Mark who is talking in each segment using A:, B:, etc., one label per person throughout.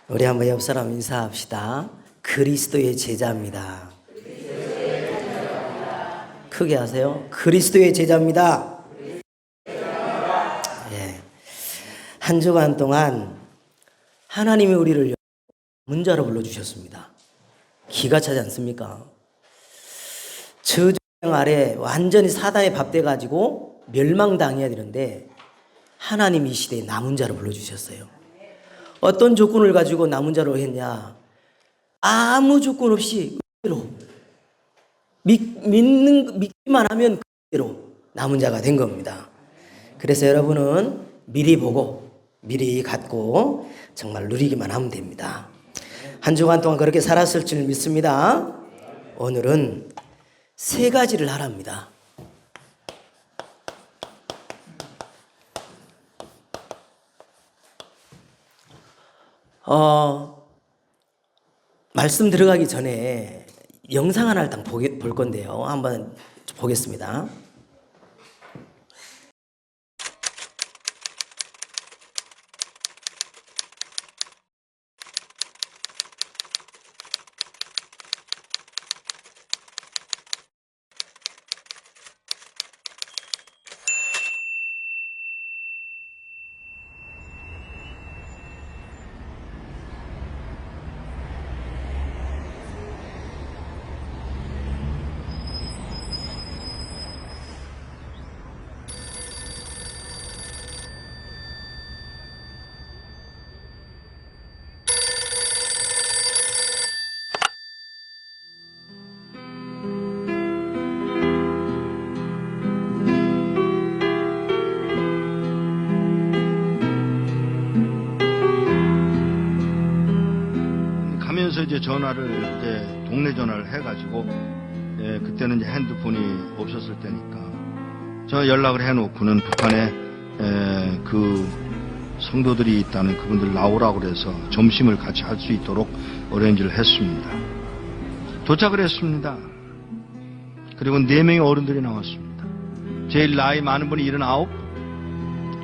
A: 우리 한번 옆 사람 인사합시다. 그리스도의 제자입니다. 크게 하세요. 그리스도의 제자입니다. 예. 한 주간 동안 하나님이 우리를 문자로 불러주셨습니다. 기가 차지 않습니까? 저주령 아래 완전히 사단에 밥돼가지고 멸망당해야 되는데 하나님이 이 시대에 남은자로 불러주셨어요. 어떤 조건을 가지고 남은자로 했냐? 아무 조건 없이 그대로 믿기만 하면 그대로 남은자가 된 겁니다. 그래서 여러분은 미리 보고 미리 갖고 정말 누리기만 하면 됩니다. 한 주간 동안 그렇게 살았을 줄 믿습니다. 오늘은 세 가지를 하랍니다. 말씀 들어가기 전에 영상 하나를 딱 볼 건데요. 한번 보겠습니다.
B: 가면서 이제 전화를 이제 동네 전화를 해가지고 그때는 이제 핸드폰이 없었을 때니까 저 연락을 해놓고는 북한에 그 성도들이 있다는 그분들 나오라고 그래서 점심을 같이 할 수 있도록 어레인지를 했습니다. 도착을 했습니다. 그리고 4명의 어른들이 나왔습니다. 제일 나이 많은 분이 79,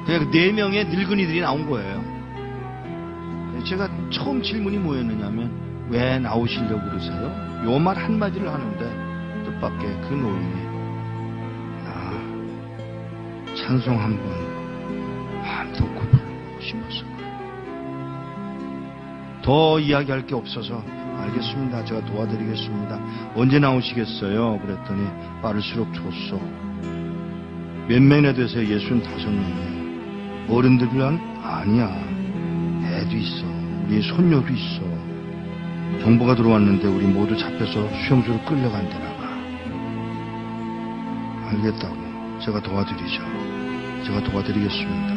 B: 그냥 4명의 늙은이들이 나온 거예요. 제가 처음 질문이 뭐였느냐면 왜 나오시려고 그러세요? 요 말 한마디를 하는데 뜻밖의 그 노인이 찬송 한번 마음 놓고 부르고 싶어서 더 이야기할 게 없어서 알겠습니다. 제가 도와드리겠습니다. 언제 나오시겠어요? 그랬더니 빠를수록 좋소. 몇 명이나 되세요? 65명이에요. 어른들이란 아니야. 애도 있어. 우리 손녀도 있어. 정보가 들어왔는데 우리 모두 잡혀서 수용소로 끌려간다나 봐. 알겠다고. 제가 도와드리죠. 제가 도와드리겠습니다.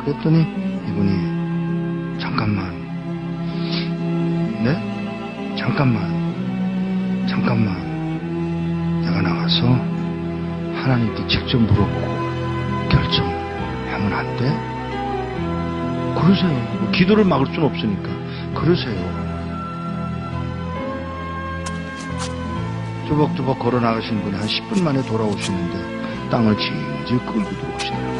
B: 그랬더니 이분이 잠깐만. 네? 잠깐만. 내가 나가서 하나님께 직접 물어보고 결정하면 안 돼? 그러세요. 뭐 기도를 막을 수는 없으니까. 그러세요. 조벅조벅 걸어 나가신 분이 한 10분 만에 돌아오시는데 땅을 질질 끌고 들어오시더라고요.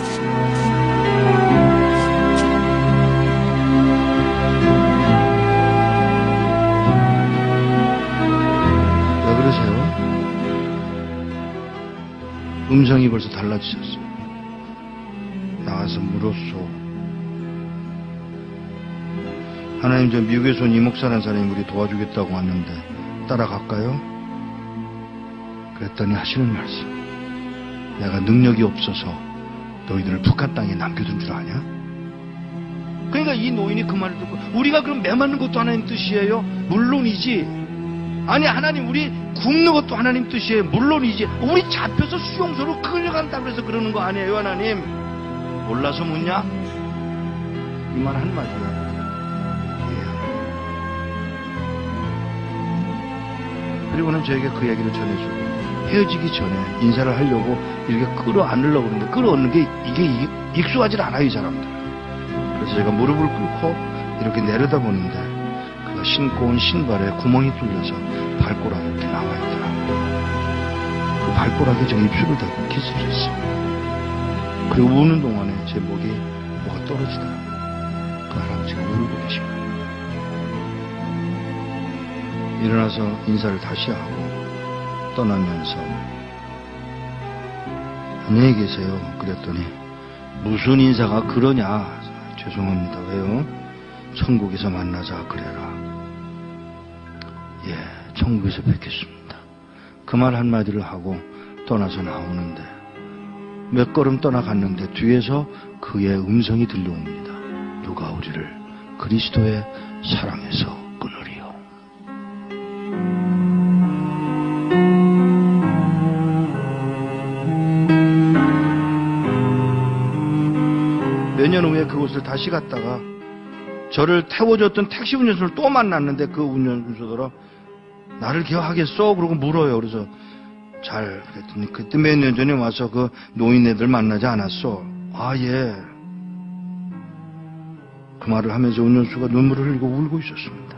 B: 왜 그러세요? 음성이 벌써 달라지셨어요. 나가서 물었소. 하나님, 저 미국에서 온 이목사라는 사람이 우리 도와주겠다고 왔는데 따라갈까요? 그랬더니 하시는 말씀. 내가 능력이 없어서 너희들을 북한 땅에 남겨둔 줄 아냐? 그러니까 이 노인이 그 말을 듣고 우리가 그럼 매 맞는 것도 하나님 뜻이에요? 물론이지. 아니 하나님 우리 굶는 것도 하나님 뜻이에요? 물론이지. 우리 잡혀서 수용소로 끌려간다고 해서 그러는 거 아니에요 하나님? 몰라서 묻냐? 이 말 한마디야. 그리고는 저에게 그 얘기를 전해주고 헤어지기 전에 인사를 하려고 이렇게 끌어안으려고 그러는데 끌어안는 게 이게 익숙하지 않아요 이 사람들. 그래서 제가 무릎을 꿇고 이렇게 내려다보는데 그가 신고 온 신발에 구멍이 뚫려서 발가락이 이렇게 나와 있더라고요. 그 발가락에 제가 입술을 대고 키스를 했어요. 그리고 우는 동안에 제 목이 뭐가 떨어지더라고요. 그 할아버지가 울고 계신 거예요. 일어나서 인사를 다시 하고 떠나면서 안녕히 계세요. 그랬더니 무슨 인사가 그러냐. 죄송합니다. 왜요? 천국에서 만나자 그래라. 예, 천국에서 뵙겠습니다. 그 말 한마디를 하고 떠나서 나오는데 몇 걸음 떠나갔는데 뒤에서 그의 음성이 들려옵니다. 누가 우리를 그리스도의 사랑에서 끊으리요. 몇 년 후에 그곳을 다시 갔다가 저를 태워줬던 택시 운전수를 또 만났는데 그 운전수더러 나를 기억하겠어? 그러고 물어요. 그래서 잘 그랬더니 그때 몇 년 전에 와서 그 노인네들 만나지 않았어? 아, 예. 그 말을 하면서 운전수가 눈물을 흘리고 울고 있었습니다.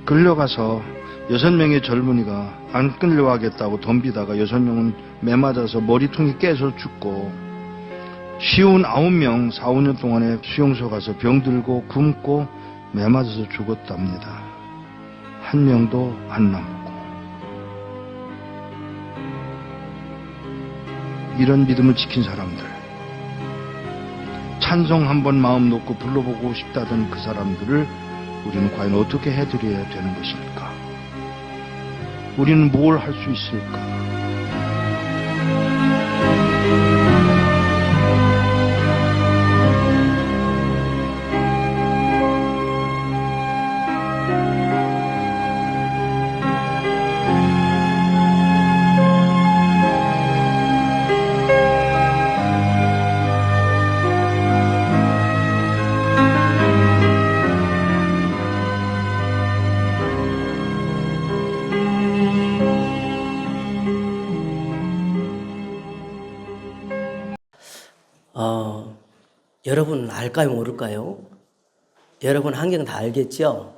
B: 끌려가서 6명의 젊은이가 안 끌려가겠다고 덤비다가 6명은 매맞아서 머리통이 깨서 죽고 쉬운 9명 4, 5년 동안에 수용소 가서 병들고 굶고 매맞아서 죽었답니다. 한 명도 안 남고. 이런 믿음을 지킨 사람들, 찬송 한번 마음 놓고 불러보고 싶다던 그 사람들을 우리는 과연 어떻게 해드려야 되는 것입니까? 우리는 뭘 할 수 있을까?
A: 여러분 알까요, 모를까요? 여러분 환경 다 알겠죠?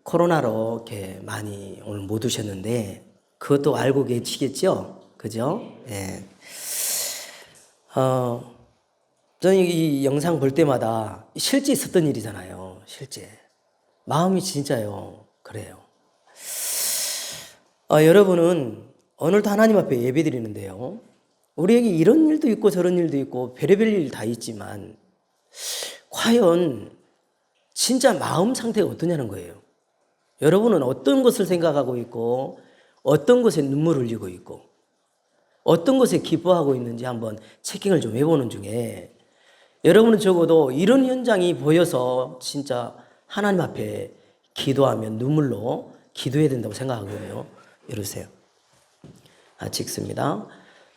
A: 코로나로 이렇게 많이 오늘 못 오셨는데, 그것도 알고 계시겠죠? 그죠? 예. 저는 이 영상 볼 때마다 실제 있었던 일이잖아요. 실제. 마음이 진짜요. 그래요. 여러분은 오늘도 하나님 앞에 예배 드리는데요. 우리에게 이런 일도 있고 저런 일도 있고 별의별 일 다 있지만 과연 진짜 마음 상태가 어떠냐는 거예요. 여러분은 어떤 것을 생각하고 있고 어떤 것에 눈물을 흘리고 있고 어떤 것에 기뻐하고 있는지 한번 체킹을 좀 해보는 중에 여러분은 적어도 이런 현장이 보여서 진짜 하나님 앞에 기도하면 눈물로 기도해야 된다고 생각하거든요. 이러세요. 찍습니다.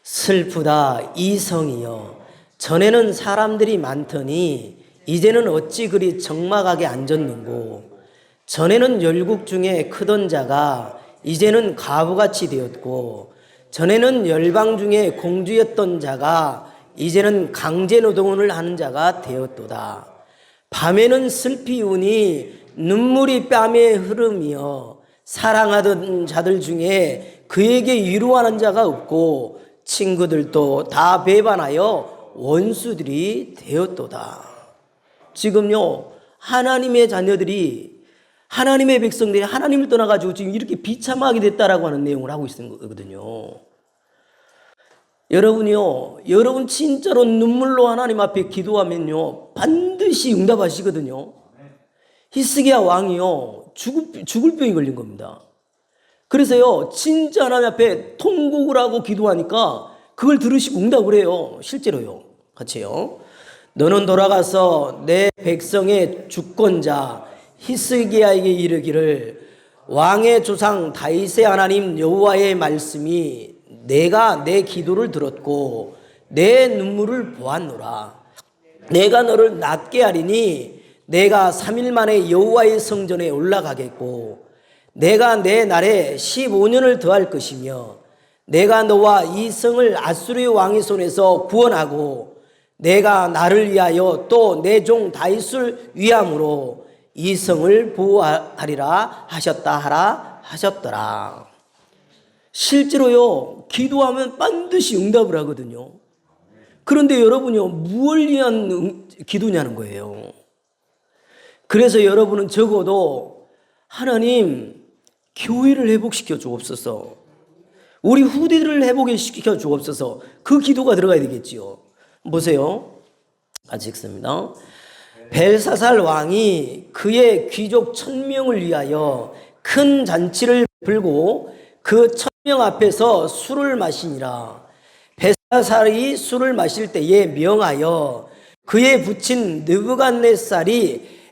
A: 슬프다 이성이여, 전에는 사람들이 많더니 이제는 어찌 그리 적막하게 앉았는고, 전에는 열국 중에 크던 자가 이제는 과부같이 되었고, 전에는 열방 중에 공주였던 자가 이제는 강제노동을 하는 자가 되었도다. 밤에는 슬피 우니 눈물이 뺨에 흐르며 사랑하던 자들 중에 그에게 위로하는 자가 없고 친구들도 다 배반하여 원수들이 되었도다. 지금요, 하나님의 자녀들이, 하나님의 백성들이 하나님을 떠나가지고 지금 이렇게 비참하게 됐다라고 하는 내용을 하고 있는 거거든요. 여러분이요, 여러분 진짜로 눈물로 하나님 앞에 기도하면요, 반드시 응답하시거든요. 히스기야 왕이요, 죽을 병이 걸린 겁니다. 그래서요, 진짜 하나님 앞에 통곡을 하고 기도하니까 그걸 들으시고 응답을 해요. 실제로요. 같이요. 너는 돌아가서 내 백성의 주권자 히스기야에게 이르기를, 왕의 조상 다윗의 하나님 여호와의 말씀이 내가 내 기도를 들었고 내 눈물을 보았노라. 내가 너를 낫게 하리니 내가 3일 만에 여호와의 성전에 올라가겠고 내가 내 날에 15년을 더할 것이며 내가 너와 이 성을 아수르의 왕의 손에서 구원하고 내가 나를 위하여 또 내 종 다윗을 위함으로 이 성을 보호하리라 하셨더라. 실제로요, 기도하면 반드시 응답을 하거든요. 그런데 여러분요, 무엇을 위한 기도냐는 거예요. 그래서 여러분은 적어도 하나님 교회를 회복시켜 주옵소서. 우리 후대들을 회복시켜 주옵소서. 그 기도가 들어가야 되겠지요. 보세요. 같이 읽습니다. 벨사살 왕이 그의 귀족 1000명을 위하여 큰 잔치를 베풀고 그 1000명 앞에서 술을 마시니라. 벨사살이 술을 마실 때에 명하여 그의 부친 느부갓네살이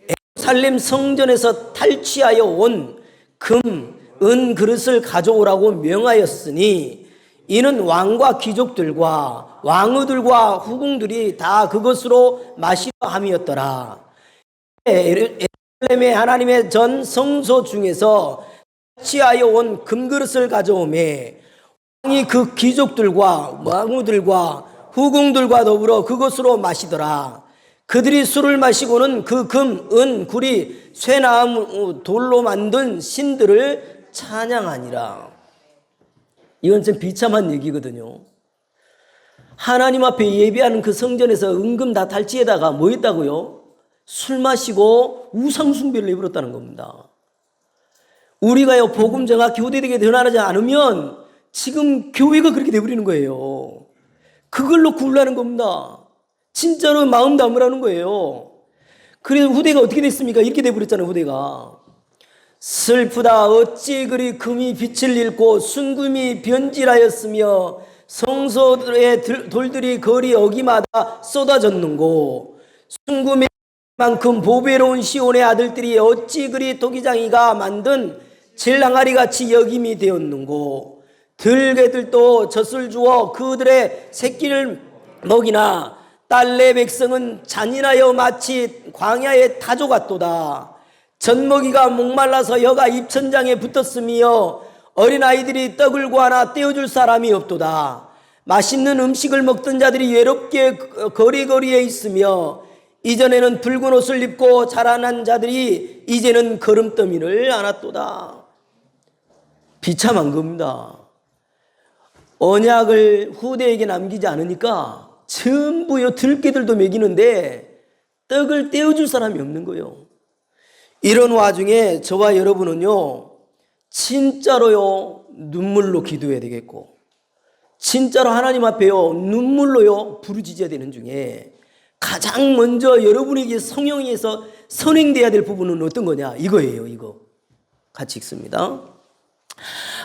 A: 예루살렘 성전에서 탈취하여 온 금, 은 그릇을 가져오라고 명하였으니 이는 왕과 귀족들과 왕후들과 후궁들이 다 그것으로 마시려 함이었더라. 예루살렘의 하나님의 전 성소 중에서 탈취하여 온 금그릇을 가져오매 왕이 그 귀족들과 왕후들과 후궁들과 더불어 그것으로 마시더라. 그들이 술을 마시고는 그 금, 은, 구리, 쇠나무, 돌로 만든 신들을 찬양하니라. 이건 좀 비참한 얘기거든요. 하나님 앞에 예배하는 그 성전에서 은금 다 탈취에다가 뭐 했다고요? 술 마시고 우상 숭배를 해버렸다는 겁니다. 우리가요 복음 정확히 후대에게 전하지 않으면 지금 교회가 그렇게 돼버리는 거예요. 그걸로 굴라는 겁니다. 진짜로 마음 담으라는 거예요. 그래서 후대가 어떻게 됐습니까? 이렇게 돼버렸잖아요. 후대가 슬프다. 어찌 그리 금이 빛을 잃고 순금이 변질하였으며 성소들의 돌들이 거리 어기마다 쏟아졌는고 순금의 만큼 보배로운 시온의 아들들이 어찌 그리 도기장이가 만든 질항아리 같이 여김이 되었는고 들개들도 젖을 주어 그들의 새끼를 먹이나 딸내 백성은 잔인하여 마치 광야의 타조 같도다. 젖먹이가 목말라서 여가 입천장에 붙었으며 어린아이들이 떡을 구하나 떼어줄 사람이 없도다. 맛있는 음식을 먹던 자들이 외롭게 거리거리에 있으며 이전에는 붉은 옷을 입고 자라난 자들이 이제는 거름더미를 안았도다. 비참한 겁니다. 언약을 후대에게 남기지 않으니까 전부요 들깨들도 먹이는데 떡을 떼어줄 사람이 없는 거예요. 이런 와중에 저와 여러분은요 진짜로요 눈물로 기도해야 되겠고 진짜로 하나님 앞에요 눈물로요 부르짖어야 되는 중에 가장 먼저 여러분에게 성령에서 선행돼야 될 부분은 어떤 거냐 이거예요. 이거 같이 읽습니다.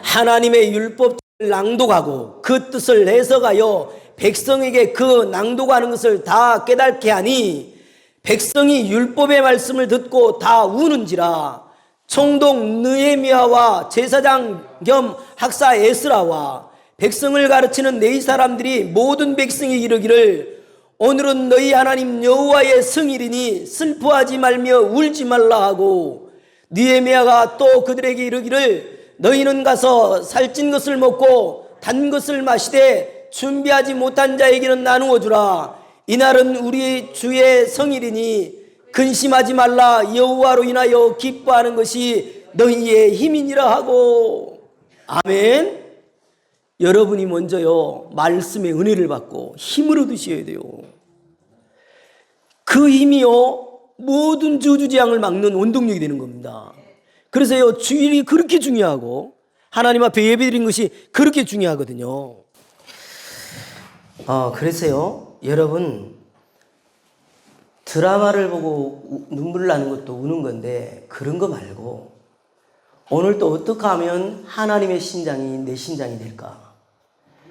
A: 하나님의 율법을 낭독하고 그 뜻을 해석하여 백성에게 그 낭독하는 것을 다 깨닫게 하니 백성이 율법의 말씀을 듣고 다 우는지라. 총독 느헤미야와 제사장 겸 학사 에스라와 백성을 가르치는 네이 사람들이 모든 백성이 이르기를 오늘은 너희 하나님 여호와의 성일이니 슬퍼하지 말며 울지 말라 하고 느헤미야가 또 그들에게 이르기를 너희는 가서 살찐 것을 먹고 단 것을 마시되 준비하지 못한 자에게는 나누어 주라. 이날은 우리 주의 성일이니 근심하지 말라. 여호와로 인하여 기뻐하는 것이 너희의 힘이니라 하고. 아멘. 여러분이 먼저요 말씀의 은혜를 받고 힘을 얻으셔야 돼요. 그 힘이요 모든 저주재앙을 막는 원동력이 되는 겁니다. 그래서요 주일이 그렇게 중요하고 하나님 앞에 예배드린 것이 그렇게 중요하거든요. 그래서요 여러분 드라마를 보고 눈물 나는 것도 우는 건데 그런 거 말고 오늘 또 어떻게 하면 하나님의 심장이 내 심장이 될까?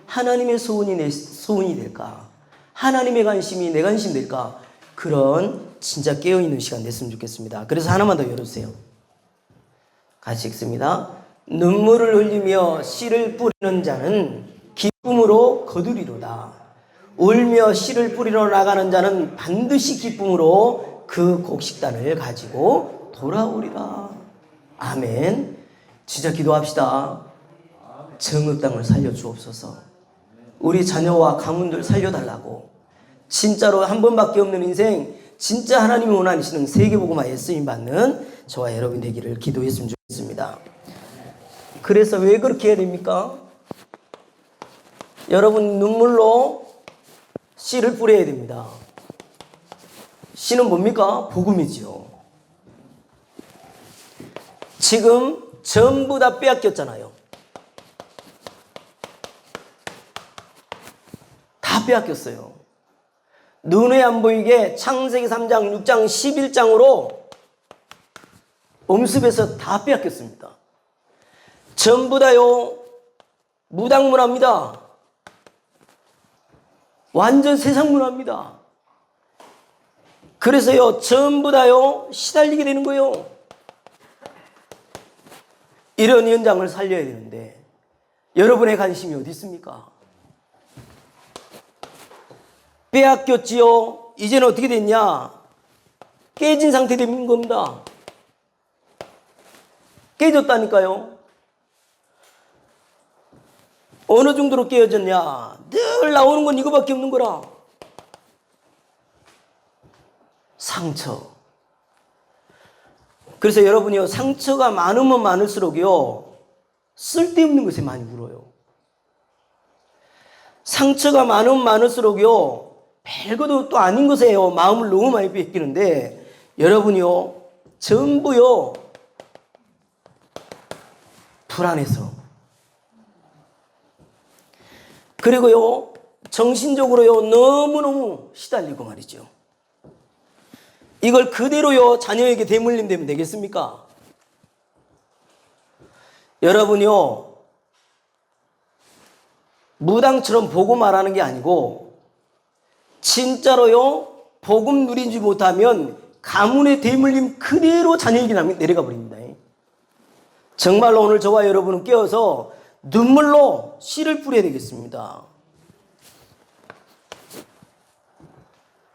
A: 하나님의 소원이 내 소원이 될까? 하나님의 관심이 내 관심 될까? 그런 진짜 깨어있는 시간 됐으면 좋겠습니다. 그래서 하나만 더 열어주세요. 같이 읽습니다. 눈물을 흘리며 씨를 뿌리는 자는 기쁨으로 거두리로다. 울며 씨를 뿌리러 나가는 자는 반드시 기쁨으로 그 곡식단을 가지고 돌아오리라. 아멘. 진짜 기도합시다. 정읍 땅을 살려주옵소서. 우리 자녀와 가문들 살려달라고. 진짜로 한 번밖에 없는 인생 진짜 하나님이 원하시는 세계복음화에 쓰임받는 저와 여러분 되기를 기도했으면 좋겠습니다. 그래서 왜 그렇게 해야 됩니까? 여러분 눈물로 씨를 뿌려야 됩니다. 씨는 뭡니까? 복음이지요. 지금 전부 다 빼앗겼잖아요. 다 빼앗겼어요. 눈에 안 보이게 창세기 3장, 6장, 11장으로 엄습해서 다 빼앗겼습니다. 전부 다요, 무당문화입니다. 완전 세상 문화입니다. 그래서요, 전부 다요, 시달리게 되는 거예요. 이런 현장을 살려야 되는데, 여러분의 관심이 어디 있습니까? 빼앗겼지요. 이제는 어떻게 됐냐? 깨진 상태 된 겁니다. 깨졌다니까요. 어느 정도로 깨어졌냐? 늘 나오는 건 이거밖에 없는 거라. 상처. 그래서 여러분이요, 상처가 많으면 많을수록요, 쓸데없는 것에 많이 울어요. 상처가 많으면 많을수록요, 별것도 또 아닌 것에요, 마음을 너무 많이 뺏기는데, 여러분이요, 전부요, 불안해서. 그리고요, 정신적으로요, 너무너무 시달리고 말이죠. 이걸 그대로요, 자녀에게 대물림되면 되겠습니까? 여러분요, 무당처럼 보고 말하는 게 아니고, 진짜로요, 복음 누리지 못하면 가문의 대물림 그대로 자녀에게 내려가 버립니다. 정말로 오늘 저와 여러분은 깨어서 눈물로 씨를 뿌려야 되겠습니다.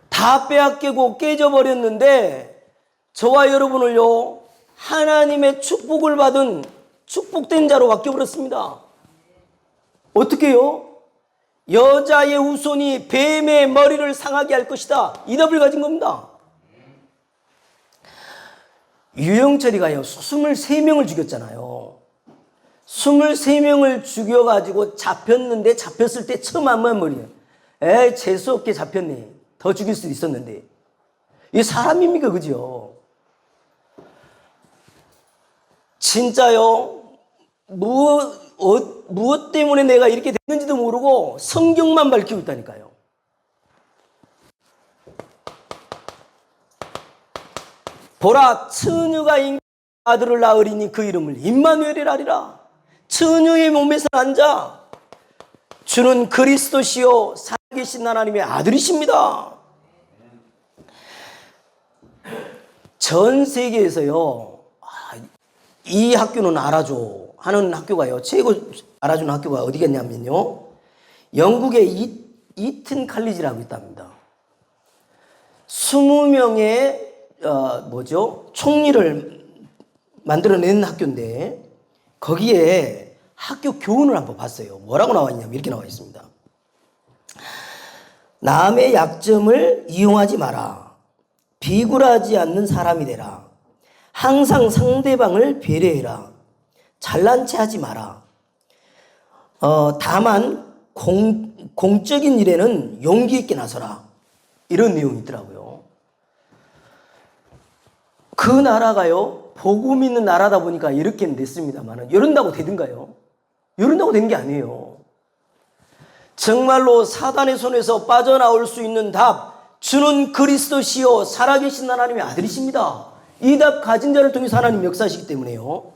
A: 다 빼앗기고 깨져버렸는데 저와 여러분을요, 하나님의 축복을 받은 축복된 자로 바뀌어버렸습니다. 어떻게 해요? 여자의 후손이 뱀의 머리를 상하게 할 것이다. 이 답을 가진 겁니다. 유영철이가요, 23명을 죽였잖아요. 23명을 죽여가지고 잡혔는데, 잡혔을 때 처음 한번 머리예요. 에이, 재수없게 잡혔네. 더 죽일 수도 있었는데. 이게 사람입니까? 그죠? 진짜요, 무엇 때문에 내가 이렇게 됐는지도 모르고 성경만 밝히고 있다니까요. 보라, 처녀가 인간의 아들을 낳으리니 그 이름을 임마누엘이라 하리라. 처녀의 몸에서 난 자, 주는 그리스도시요 살아계신 하나님의 아들이십니다. 전 세계에서요, 이 학교는 알아줘 하는 학교가요, 최고 알아주는 학교가 어디겠냐면요, 영국의 이튼 칼리지라고 있답니다. 20명의 총리를 만들어낸 학교인데, 거기에 학교 교훈을 한번 봤어요. 뭐라고 나와 있냐면 이렇게 나와 있습니다. 남의 약점을 이용하지 마라. 비굴하지 않는 사람이 되라. 항상 상대방을 배려해라. 잘난 체 하지 마라. 다만 공적인 일에는 용기 있게 나서라. 이런 내용이 있더라고요. 그 나라가요, 복음 있는 나라다 보니까 이렇게는 됐습니다만, 이런다고 되든가요? 이런다고 된 게 아니에요. 정말로 사단의 손에서 빠져나올 수 있는 답, 주는 그리스도시요 살아계신 하나님의 아들이십니다. 이 답 가진 자를 통해서 하나님 역사하시기 때문에요,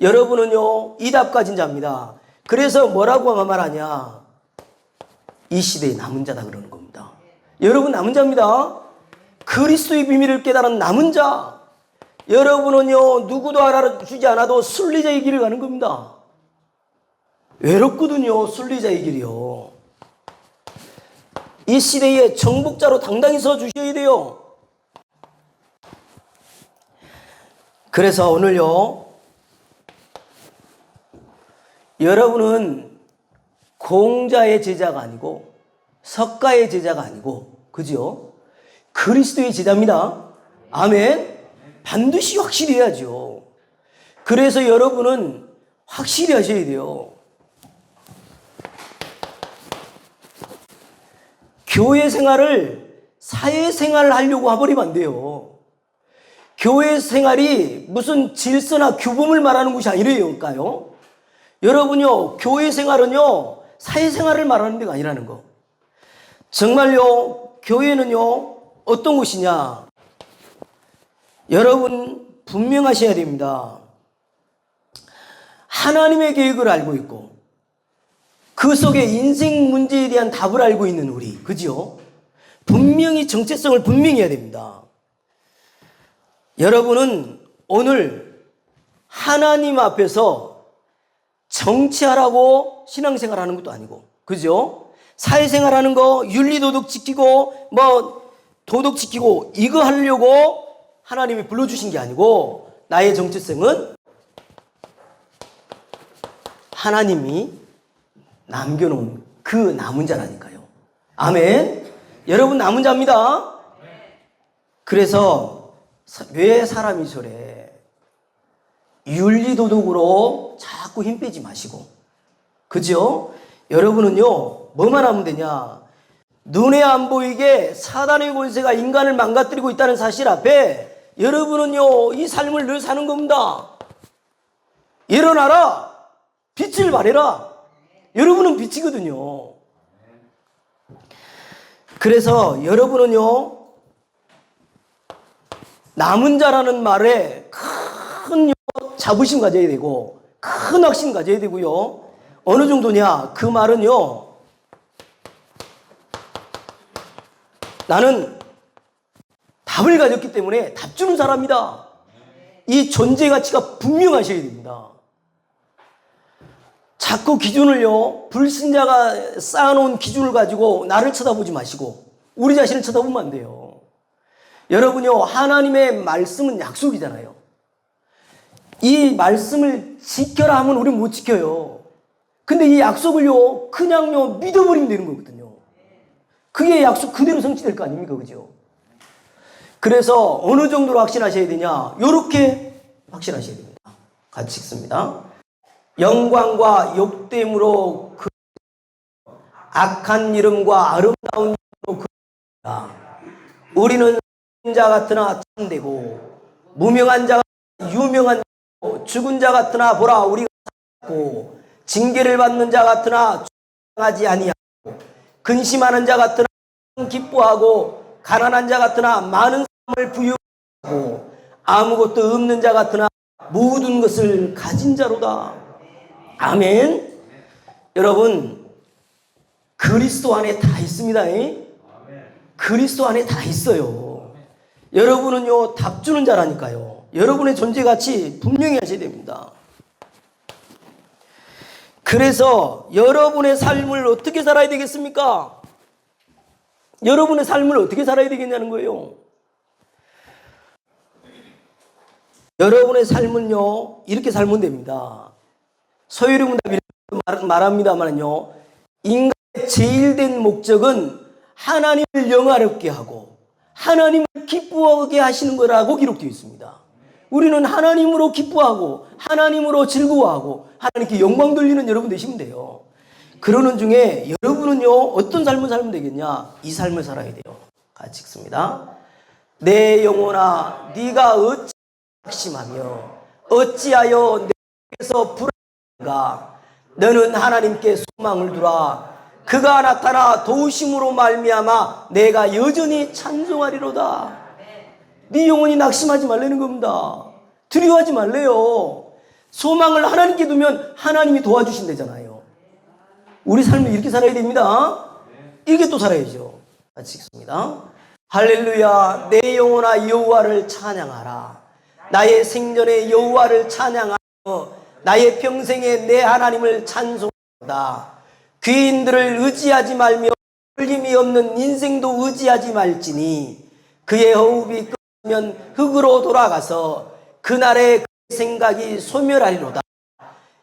A: 여러분은요, 이 답 가진 자입니다. 그래서 뭐라고 말하냐? 이 시대의 남은 자다 그러는 겁니다. 여러분 남은 자입니다. 그리스도의 비밀을 깨달은 남은 자. 여러분은요, 누구도 알아주지 않아도 순리자의 길을 가는 겁니다. 외롭거든요, 순리자의 길이요. 이 시대에 정복자로 당당히 서 주셔야 돼요. 그래서 오늘요, 여러분은 공자의 제자가 아니고 석가의 제자가 아니고, 그죠? 그리스도의 제자입니다. 아멘. 반드시 확실히 해야죠. 그래서 여러분은 확실히 하셔야 돼요. 교회 생활을 사회 생활을 하려고 해버리면 안 돼요. 교회 생활이 무슨 질서나 규범을 말하는 것이 아니래요까요. 여러분요, 교회 생활은요, 사회생활을 말하는 데가 아니라는 거. 정말요, 교회는요, 어떤 곳이냐. 여러분, 분명하셔야 됩니다. 하나님의 계획을 알고 있고, 그 속에 인생 문제에 대한 답을 알고 있는 우리, 그죠? 분명히 정체성을 분명히 해야 됩니다. 여러분은 오늘 하나님 앞에서 정치하라고 신앙생활 하는 것도 아니고, 그죠? 사회생활 하는 거, 윤리도덕 지키고, 도덕 지키고, 이거 하려고 하나님이 불러주신 게 아니고, 나의 정체성은 하나님이 남겨놓은 그 남은 자라니까요. 아멘. 여러분 남은 자입니다. 그래서 왜 사람이 저래? 윤리도덕으로 자꾸 힘 빼지 마시고, 그죠? 여러분은요, 뭐만 하면 되냐? 눈에 안 보이게 사단의 권세가 인간을 망가뜨리고 있다는 사실 앞에 여러분은요, 이 삶을 늘 사는 겁니다. 일어나라. 빛을 발해라. 여러분은 빛이거든요. 그래서 여러분은요, 남은 자라는 말에 큰 자부심 가져야 되고, 큰 확신 가져야 되고요. 어느 정도냐? 그 말은요, 나는 답을 가졌기 때문에 답 주는 사람이다. 이 존재 가치가 분명하셔야 됩니다. 자꾸 기준을요, 불신자가 쌓아놓은 기준을 가지고 나를 쳐다보지 마시고 우리 자신을 쳐다보면 안 돼요. 여러분요, 하나님의 말씀은 약속이잖아요. 이 말씀을 지켜라 하면 우리는 못 지켜요. 근데 이 약속을요, 그냥요, 믿어버리면 되는 거거든요. 그게 약속 그대로 성취될 거 아닙니까? 그죠? 그래서 어느 정도로 확신하셔야 되냐? 요렇게 확신하셔야 됩니다. 같이 읽습니다. 영광과 욕됨으로 그 악한 이름과 아름다운 이름으로 그다. 우리는 자 같으나 참되고 무명한 자가 유명한 자고 죽은 자 같으나 보라 우리가 살았고 징계를 받는 자 같으나 하지 아니하고 근심하는 자 같으나 기뻐하고 가난한 자 같으나 많은 사람을 부유하고 아무것도 없는 자 같으나 모든 것을 가진 자로다. 아멘. 여러분, 그리스도 안에 다 있습니다. 그리스도 안에 다 있어요. 여러분은요, 답 주는 자라니까요. 여러분의 존재 가치 분명히 하셔야 됩니다. 그래서 여러분의 삶을 어떻게 살아야 되겠습니까? 여러분의 삶을 어떻게 살아야 되겠냐는 거예요. 여러분의 삶은요, 이렇게 살면 됩니다. 소유리문답 이렇게 말합니다만요, 인간의 제일 된 목적은 하나님을 영화롭게 하고 하나님을 기쁘하게 하시는 거라고 기록되어 있습니다. 우리는 하나님으로 기뻐하고 하나님으로 즐거워하고 하나님께 영광 돌리는 여러분 되시면 돼요. 그러는 중에 여러분은요, 어떤 삶을 살면 되겠냐? 이 삶을 살아야 돼요. 같이 읽습니다. 내 영혼아 네가 어찌 낙심하며 어찌하여 내게서 불안한가? 너는 하나님께 소망을 두라. 그가 나타나 도우심으로 말미암아 내가 여전히 찬송하리로다. 네 영혼이 낙심하지 말라는 겁니다. 두려워하지 말래요. 소망을 하나님께 두면 하나님이 도와주신다잖아요. 우리 삶을 이렇게 살아야 됩니다. 이렇게 또 살아야죠. 같이 읽습니다. 할렐루야. 내 영혼아 여호와를 찬양하라. 나의 생전에 여호와를 찬양하며 나의 평생에 내 하나님을 찬송하다. 귀인들을 의지하지 말며 힘이 없는 인생도 의지하지 말지니 그의 호흡이 끊으면 흙으로 돌아가서 그날의 그 생각이 소멸하리로다.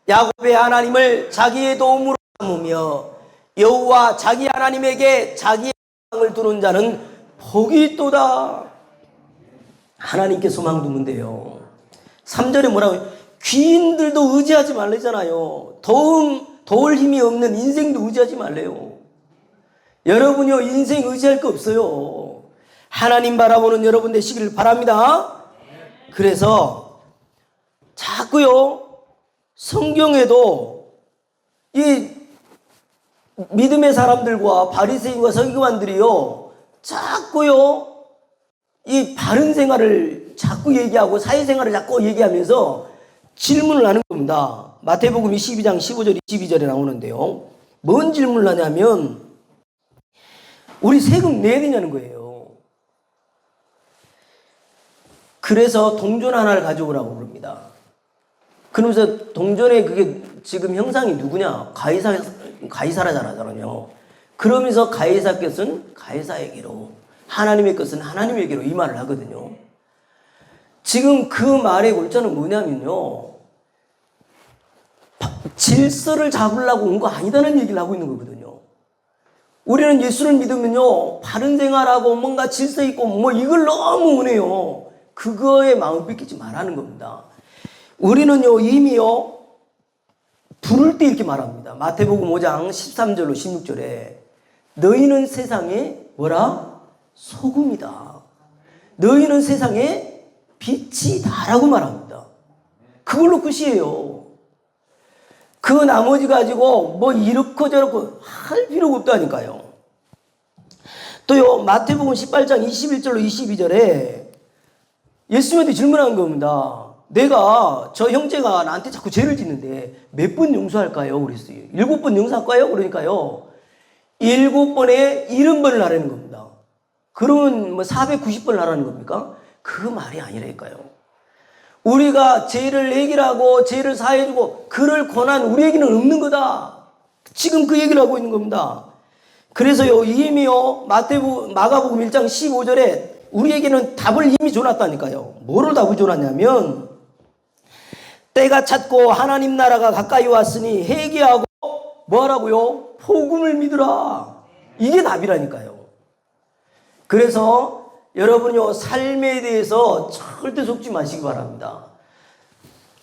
A: 야곱의 하나님을 자기의 도움으로 삼으며 여호와 자기 하나님에게 자기의 소망을 두는 자는 복이 있도다. 하나님께 소망 두면 돼요. 3절에 뭐라고요? 귀인들도 의지하지 말래잖아요. 도울 힘이 없는 인생도 의지하지 말래요. 여러분요, 인생 의지할 거 없어요. 하나님 바라보는 여러분 되시기를 바랍니다. 그래서 자꾸요 성경에도 이 믿음의 사람들과 바리새인과 서기관들이요 자꾸요 이 바른 생활을 자꾸 얘기하고 사회생활을 자꾸 얘기하면서 질문을 하는 겁니다. 마태복음 22장 15절 22절에 나오는데요. 뭔 질문을 하냐면 우리 세금 내야 되냐는 거예요. 그래서 동전 하나를 가져오라고 그럽니다. 그러면서 동전에 그게 지금 형상이 누구냐? 가이사라잖아요. 그러면서 가이사 것은 가이사에게로, 하나님의 것은 하나님에게로 이 말을 하거든요. 지금 그 말의 골자는 뭐냐면요. 질서를 잡으려고 온 거 아니다는 얘기를 하고 있는 거거든요. 우리는 예수를 믿으면요. 바른 생활하고 뭔가 질서 있고 뭐 이걸 너무 원해요. 그거에 마음 뺏기지 말라는 겁니다. 우리는요, 이미요, 부를 때 이렇게 말합니다. 마태복음 5장 13절로 16절에 너희는 세상에 뭐라? 소금이다. 너희는 세상에 빛이다라고 말합니다. 그걸로 끝이에요. 그 나머지 가지고 뭐 이렇고 저렇고 할 필요가 없다니까요. 또요, 마태복음 18장 21절로 22절에 예수님한테 질문한 겁니다. 내가 저 형제가 나한테 자꾸 죄를 짓는데 몇 번 용서할까요? 그랬어요. 7번 용서할까요? 그러니까요. 7번에 70번을 하라는 겁니다. 그러면 뭐 490번을 하라는 겁니까? 그 말이 아니라니까요. 우리가 죄를 해결하고 죄를 사해주고 그럴 권한 우리에게는 없는 거다. 지금 그 얘기를 하고 있는 겁니다. 그래서요, 이미요, 마가복음 1장 15절에 우리에게는 답을 이미 줘놨다니까요. 뭐를 답을 줘놨냐면 때가 찼고 하나님 나라가 가까이 왔으니 회개하고 뭐하라고요? 복음을 믿으라. 이게 답이라니까요. 그래서 여러분요, 삶에 대해서 절대 속지 마시기 바랍니다.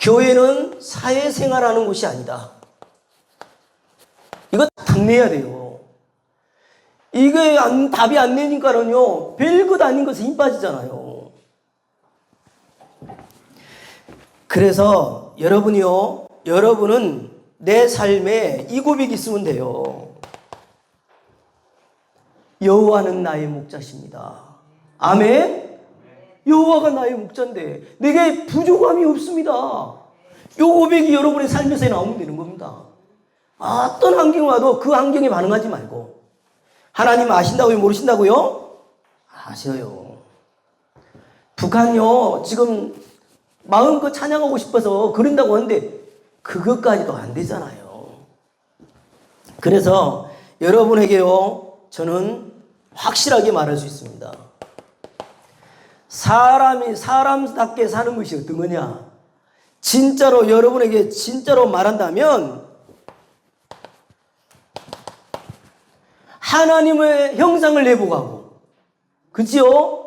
A: 교회는 사회생활하는 곳이 아니다. 이거 답내야 돼요. 이게 답이 안 내니까는요, 별것 아닌 것에 힘 빠지잖아요. 그래서 여러분은 내 삶에 이 고백이 있으면 돼요. 여호와는 나의 목자십니다. 아멘? 여호와가 나의 목자인데 내게 부족함이 없습니다. 이 고백이 여러분의 삶에서 나오면 되는 겁니다. 어떤 환경이 와도 그 환경에 반응하지 말고, 하나님 아신다고요? 모르신다고요? 아셔요. 북한요, 지금 마음껏 찬양하고 싶어서 그런다고 하는데 그것까지도 안 되잖아요. 그래서 여러분에게요, 저는 확실하게 말할 수 있습니다. 사람이 사람답게 사는 것이 어떤 거냐? 진짜로 여러분에게 진짜로 말한다면 하나님의 형상을 내보가고, 그치요?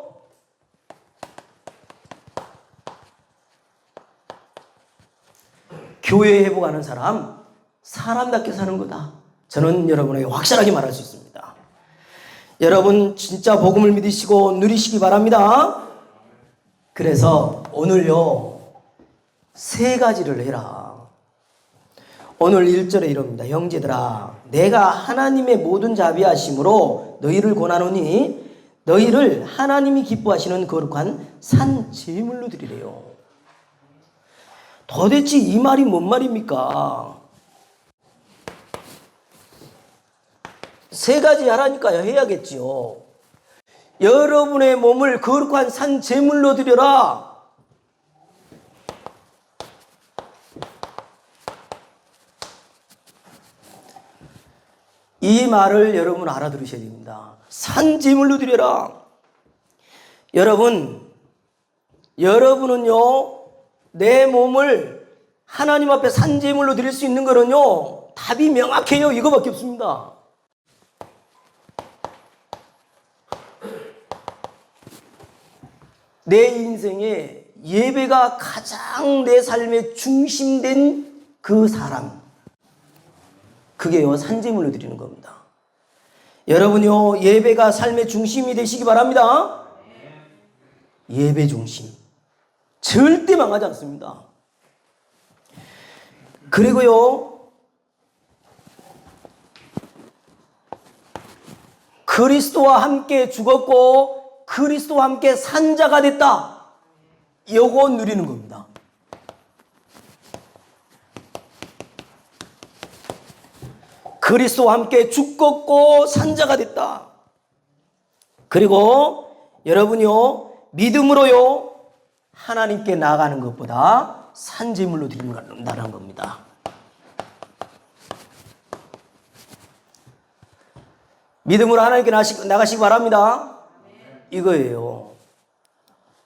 A: 교회 회복하는 사람, 사람답게 사는 거다. 저는 여러분에게 확실하게 말할 수 있습니다. 여러분 진짜 복음을 믿으시고 누리시기 바랍니다. 그래서 오늘요, 3가지를 해라. 오늘 1절에 이럽니다. 형제들아, 내가 하나님의 모든 자비하심으로 너희를 권하노니 너희를 하나님이 기뻐하시는 거룩한 산 제물로 드리래요. 도대체 이 말이 뭔 말입니까? 3가지 하라니까요. 해야겠지요. 여러분의 몸을 거룩한 산 제물로 드려라. 이 말을 여러분 알아들으셔야 됩니다. 산 제물로 드려라. 여러분은요, 내 몸을 하나님 앞에 산 제물로 드릴 수 있는 거는요, 답이 명확해요. 이거밖에 없습니다. 내 인생에 예배가 가장 내 삶에 중심된 그 사람, 그게요, 산제물로 드리는 겁니다. 여러분요, 예배가 삶의 중심이 되시기 바랍니다. 예배 중심. 절대 망하지 않습니다. 그리고요, 그리스도와 함께 죽었고 그리스도와 함께 산 자가 됐다. 요거 누리는 겁니다. 그리스도와 함께 죽었고 산 자가 됐다. 그리고 여러분요, 믿음으로요, 하나님께 나아가는 것보다 산 제물로 드린다는 겁니다. 믿음으로 하나님께 나가시기 바랍니다. 이거예요.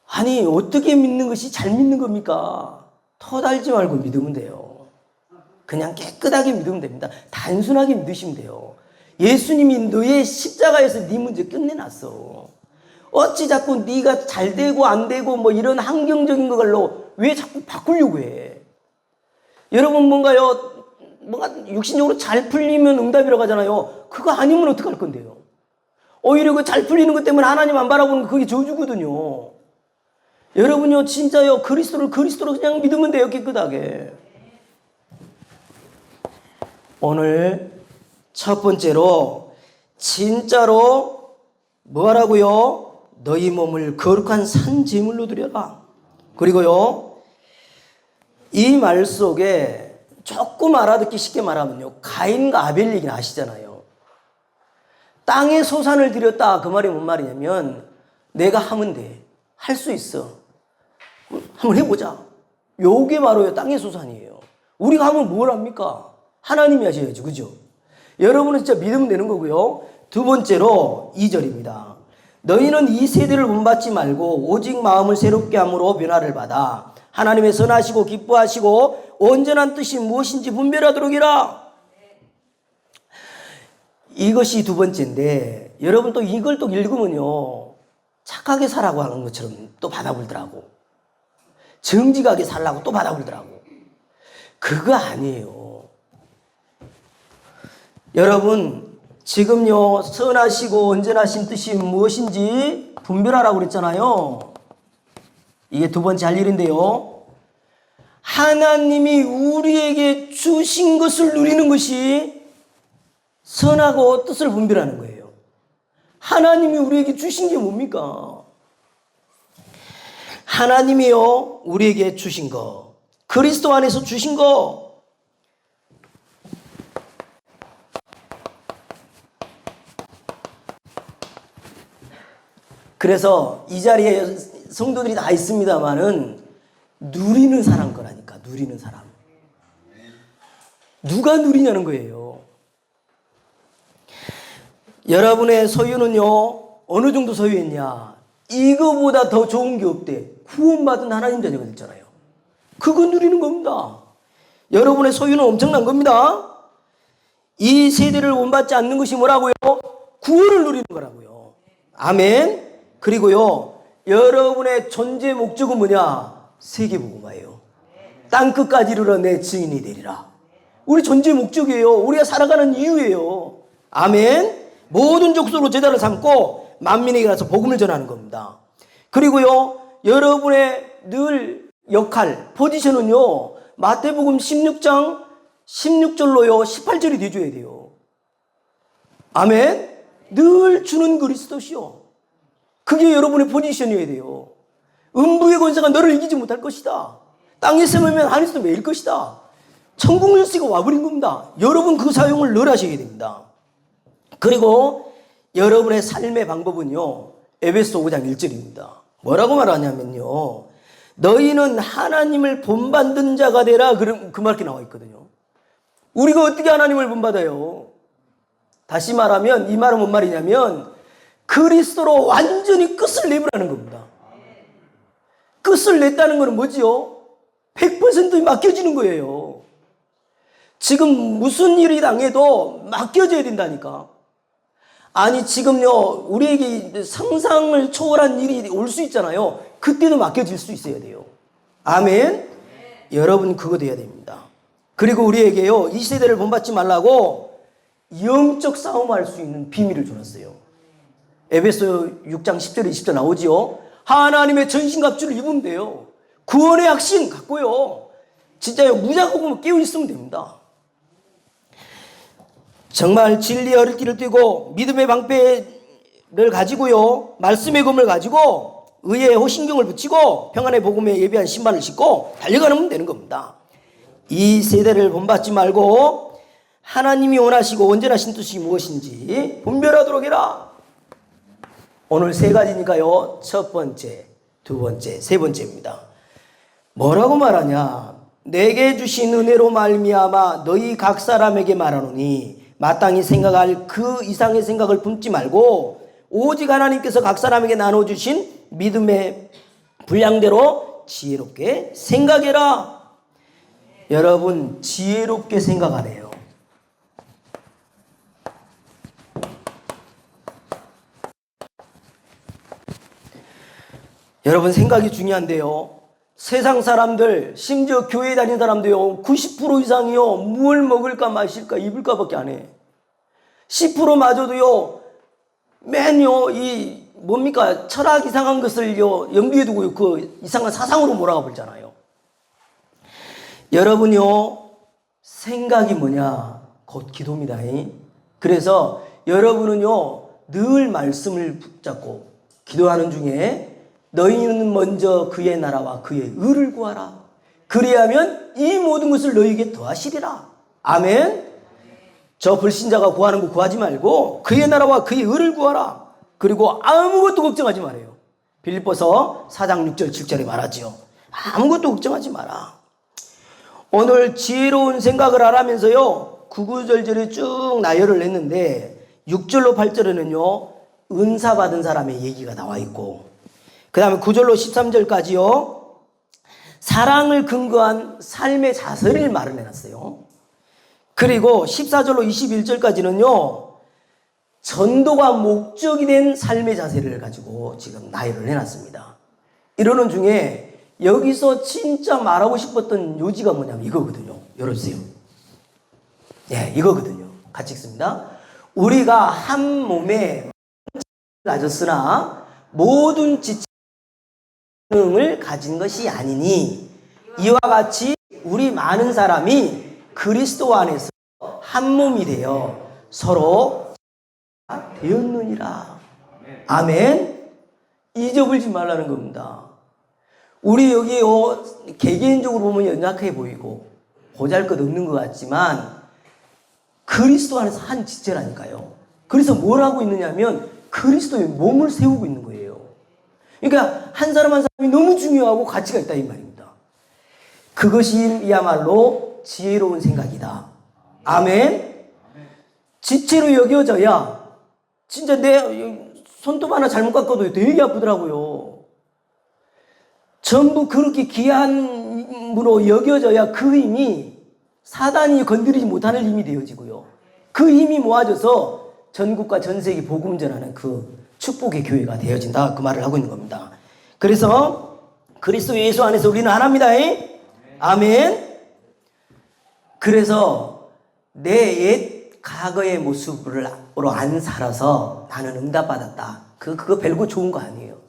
A: 아니, 어떻게 믿는 것이 잘 믿는 겁니까? 터달지 말고 믿으면 돼요. 그냥 깨끗하게 믿으면 됩니다. 단순하게 믿으시면 돼요. 예수님이 너의 십자가에서 네 문제 끝내놨어. 어찌 자꾸 네가 잘 되고 안 되고 뭐 이런 환경적인 걸로 왜 자꾸 바꾸려고 해? 여러분 뭔가 육신적으로 잘 풀리면 응답이라고 하잖아요. 그거 아니면 어떡할 건데요? 오히려 그 잘 풀리는 것 때문에 하나님 안 바라보는 거 그게 저주거든요. 여러분요, 진짜요, 그리스도로 그냥 믿으면 돼요, 깨끗하게. 오늘 첫 번째로 진짜로 뭐라고요? 너희 몸을 거룩한 산 제물로 드려라. 그리고요, 이 말 속에 조금 알아듣기 쉽게 말하면요, 가인과 아벨 얘기는 아시잖아요. 땅의 소산을 드렸다. 그 말이 뭔 말이냐면 내가 하면 돼. 할 수 있어. 한번 해보자. 요게 바로 땅의 소산이에요. 우리가 하면 뭘 합니까? 하나님이 하셔야죠. 그죠? 여러분은 진짜 믿으면 되는 거고요. 두 번째로 2절입니다. 너희는 이 세대를 본받지 말고 오직 마음을 새롭게 함으로 변화를 받아 하나님의 선하시고 기뻐하시고 온전한 뜻이 무엇인지 분별하도록 해라. 이것이 두 번째인데 여러분 또 이걸 또 읽으면요, 착하게 살라고 하는 것처럼 또 받아불더라고. 정직하게 살라고 또 받아불더라고. 그거 아니에요. 여러분 지금요, 선하시고 온전하신 뜻이 무엇인지 분별하라고 그랬잖아요. 이게 두 번째 할 일인데요, 하나님이 우리에게 주신 것을 누리는 것이 선하고 뜻을 분별하는 거예요. 하나님이 우리에게 주신 게 뭡니까? 하나님이요, 우리에게 주신 거, 그리스도 안에서 주신 거. 그래서 이 자리에 성도들이 다 있습니다만은 누리는 사람 거라니까. 누리는 사람. 누가 누리냐는 거예요. 여러분의 소유는요, 어느 정도 소유했냐? 이거보다 더 좋은 게 없대. 구원받은 하나님 자녀가 됐잖아요. 그거 누리는 겁니다. 여러분의 소유는 엄청난 겁니다. 이 세대를 본받지 않는 것이 뭐라고요? 구원을 누리는 거라고요. 아멘. 그리고요, 여러분의 존재 목적은 뭐냐? 세계복음화예요. 땅끝까지 이르러 내 증인이 되리라. 우리 존재 목적이에요. 우리가 살아가는 이유예요. 아멘. 모든 족속으로 제자를 삼고 만민에게 가서 복음을 전하는 겁니다. 그리고요, 여러분의 늘 역할, 포지션은요, 마태복음 16장 16절로요 18절이 돼줘야 돼요. 아멘. 늘 주는 그리스도시요. 그게 여러분의 포지션이어야 돼요. 음부의 권세가 너를 이기지 못할 것이다. 땅에 세우면 하늘에서 매일 것이다. 천국 열쇠가 와버린 겁니다. 여러분 그 사용을 늘 하셔야 됩니다. 그리고 여러분의 삶의 방법은요, 에베소 5장 1절입니다. 뭐라고 말하냐면요, 너희는 하나님을 본받는 자가 되라. 그 말이 나와 있거든요. 우리가 어떻게 하나님을 본받아요? 다시 말하면 이 말은 뭔 말이냐면 그리스도로 완전히 끝을 내버리는 겁니다. 끝을 냈다는 것은 뭐지요? 100% 맡겨지는 거예요. 지금 무슨 일이 당해도 맡겨져야 된다니까. 아니 지금요, 우리에게 상상을 초월한 일이 올 수 있잖아요. 그때도 맡겨질 수 있어야 돼요. 아멘. 여러분 그거 돼야 됩니다. 그리고 우리에게요, 이 세대를 본받지 말라고 영적 싸움할 수 있는 비밀을 주었어요. 에베소 6장 10절 20절 나오지요. 하나님의 전신갑주를 입으면 돼요. 구원의 확신 갖고요. 진짜요. 무작정 깨어 있으면 됩니다. 정말 진리의 허리띠를 띠고 믿음의 방패를 가지고요. 말씀의 검을 가지고 의의 호신경을 붙이고 평안의 복음에 예비한 신발을 신고 달려가면 되는 겁니다. 이 세대를 본받지 말고 하나님이 원하시고 온전하신 뜻이 무엇인지 분별하도록 해라. 오늘 세 가지니까요. 첫 번째, 두 번째, 세 번째입니다. 뭐라고 말하냐? 내게 주신 은혜로 말미암아 너희 각 사람에게 말하노니 마땅히 생각할 그 이상의 생각을 품지 말고 오직 하나님께서 각 사람에게 나눠주신 믿음의 분량대로 지혜롭게 생각해라. 여러분 지혜롭게 생각하래요. 여러분 생각이 중요한데요. 세상 사람들 심지어 교회 다니는 사람도요 90% 이상이요 뭘 먹을까 마실까 입을까 밖에 안 해. 10%마저도요 맨요 이 뭡니까 철학 이상한 것을요 염두에 두고 그 이상한 사상으로 몰아가 버리잖아요. 여러분요 생각이 뭐냐 곧 기도입니다. 그래서 여러분은요 늘 말씀을 붙잡고 기도하는 중에 너희는 먼저 그의 나라와 그의 의를 구하라. 그리하면 이 모든 것을 너희에게 더하시리라. 아멘. 저 불신자가 구하는 거 구하지 말고 그의 나라와 그의 의를 구하라. 그리고 아무것도 걱정하지 말아요. 빌립보서 4장 6절 7절에 말하지요. 아무것도 걱정하지 마라. 오늘 지혜로운 생각을 하라면서요 9구절절에 쭉 나열을 했는데 6절로 8절에는요 은사 받은 사람의 얘기가 나와 있고 그 다음에 9절로 13절까지요 사랑을 근거한 삶의 자세를 말을 해놨어요. 그리고 14절로 21절까지는요 전도가 목적이 된 삶의 자세를 가지고 지금 나열을 해놨습니다. 이러는 중에 여기서 진짜 말하고 싶었던 요지가 뭐냐면 이거거든요. 열어주세요. 예, 이거거든요. 같이 읽습니다. 우리가 한 몸에 가졌으나 모든 지체를 가진 것이 아니니 이와 같이 우리 많은 사람이 그리스도 안에서 한 몸이 되어 서로 되었느니라. 아멘. 잊어버리지 말라는 겁니다. 우리 여기요 개개인적으로 보면 연약해 보이고 보잘것없는 것 같지만 그리스도 안에서 한 지체라니까요. 그래서 뭘 하고 있느냐면 그리스도의 몸을 세우고 있는 거예요. 그러니까 한 사람 한 사람이 너무 중요하고 가치가 있다 이 말입니다. 그것이야말로 지혜로운 생각이다. 아멘. 지체로 여겨져야 진짜 내 손톱 하나 잘못 깎아도 되게 아프더라고요. 전부 그렇게 귀한으로 여겨져야 그 힘이 사단이 건드리지 못하는 힘이 되어지고요. 그 힘이 모아져서 전국과 전 세계 복음 전하는 그 축복의 교회가 되어진다. 그 말을 하고 있는 겁니다. 그래서 그리스도 예수 안에서 우리는 하나입니다. 아멘. 그래서 내 옛 과거의 모습으로 안 살아서 나는 응답받았다. 그거 별거 좋은 거 아니에요.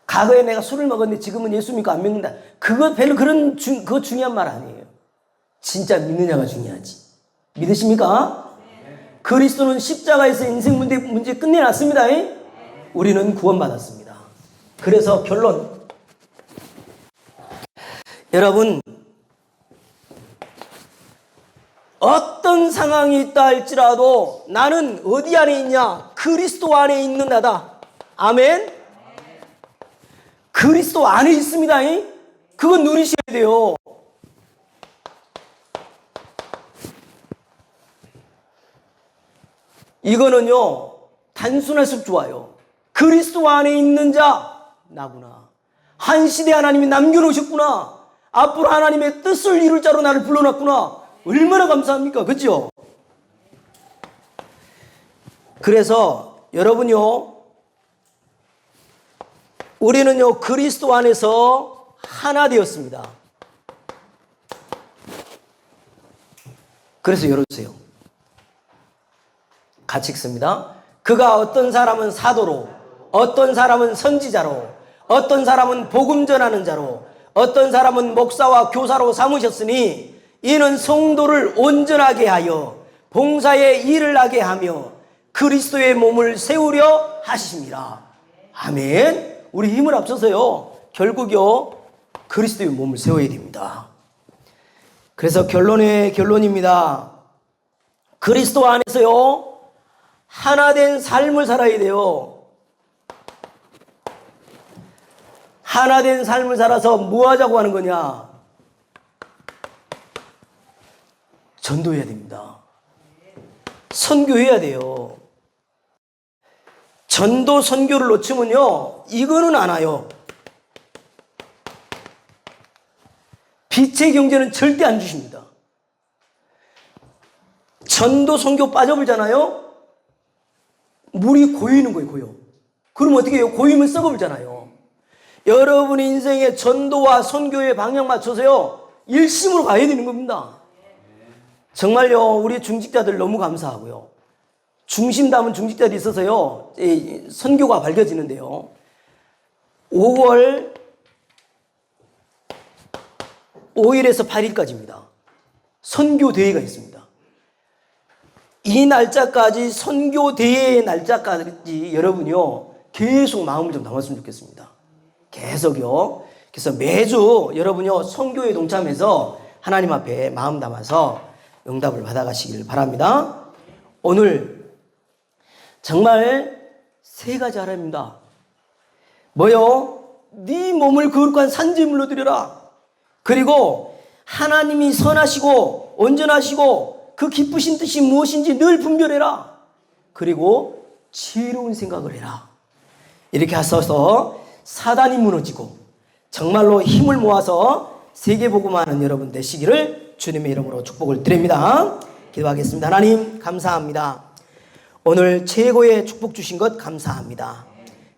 A: 과거에 내가 술을 먹었는데 지금은 예수 믿고 안 믿는다. 그거 별로 그거 중요한 말 아니에요. 진짜 믿느냐가 중요하지. 믿으십니까? 그리스도는 십자가에서 인생 문제 끝내놨습니다. 우리는 구원받았습니다. 그래서 결론. 여러분, 어떤 상황이 있다 할지라도 나는 어디 안에 있냐? 그리스도 안에 있는 나다. 아멘? 그리스도 안에 있습니다. 그건 누리셔야 돼요. 이거는요 단순할수록 좋아요. 그리스도 안에 있는 자 나구나. 한 시대 하나님이 남겨놓으셨구나. 앞으로 하나님의 뜻을 이룰 자로 나를 불러놨구나. 얼마나 감사합니까? 그렇죠? 그래서 여러분요 우리는요 그리스도 안에서 하나 되었습니다. 그래서 열어주세요. 같이 읽습니다. 그가 어떤 사람은 사도로, 어떤 사람은 선지자로, 어떤 사람은 복음 전하는 자로, 어떤 사람은 목사와 교사로 삼으셨으니 이는 성도를 온전하게 하여 봉사의 일을 하게 하며 그리스도의 몸을 세우려 하심이라. 아멘. 우리 힘을 합쳐서요, 결국요 그리스도의 몸을 세워야 됩니다. 그래서 결론입니다. 그리스도 안에서요 하나된 삶을 살아야 돼요. 하나된 삶을 살아서 뭐 하자고 하는 거냐? 전도해야 됩니다. 선교해야 돼요. 전도 선교를 놓치면요 이거는 안 와요. 빛의 경제는 절대 안 주십니다. 전도 선교 빠져버리잖아요. 물이 고이는 거예요. 고요. 그럼 어떻게 해요? 고이면 썩어버리잖아요. 여러분 인생의 전도와 선교의 방향 맞춰서요 일심으로 가야 되는 겁니다. 정말요 우리 중직자들 너무 감사하고요. 중심 담은 중직자들이 있어서요 선교가 밝혀지는데요. 5월 5일에서 8일까지입니다. 선교대회가 있습니다. 이 날짜까지, 선교대회의 날짜까지 여러분이요 계속 마음을 좀 담았으면 좋겠습니다. 계속요. 그래서 매주 여러분이요 선교에 동참해서 하나님 앞에 마음 담아서 응답을 받아가시길 바랍니다. 오늘 정말 3가지 하랍니다. 뭐요? 네 몸을 거룩한 산제물로 드려라. 그리고 하나님이 선하시고 온전하시고 그 기쁘신 뜻이 무엇인지 늘 분별해라. 그리고 지혜로운 생각을 해라. 이렇게 하셔서 사단이 무너지고 정말로 힘을 모아서 세계복음하는 여러분 되시기를 주님의 이름으로 축복을 드립니다. 기도하겠습니다. 하나님 감사합니다. 오늘 최고의 축복 주신 것 감사합니다.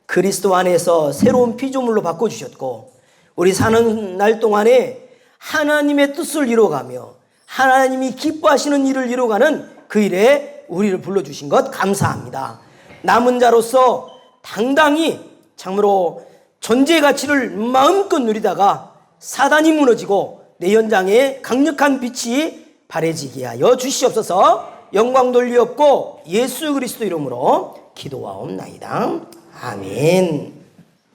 A: 그리스도 안에서 새로운 피조물로 바꿔주셨고 우리 사는 날 동안에 하나님의 뜻을 이루어가며 하나님이 기뻐하시는 일을 이루어가는 그 일에 우리를 불러주신 것 감사합니다. 남은 자로서 당당히 참으로 존재의 가치를 마음껏 누리다가 사단이 무너지고 내 현장에 강력한 빛이 발해지게 하여 주시옵소서. 영광 돌리옵고 예수 그리스도 이름으로 기도하옵나이다. 아멘.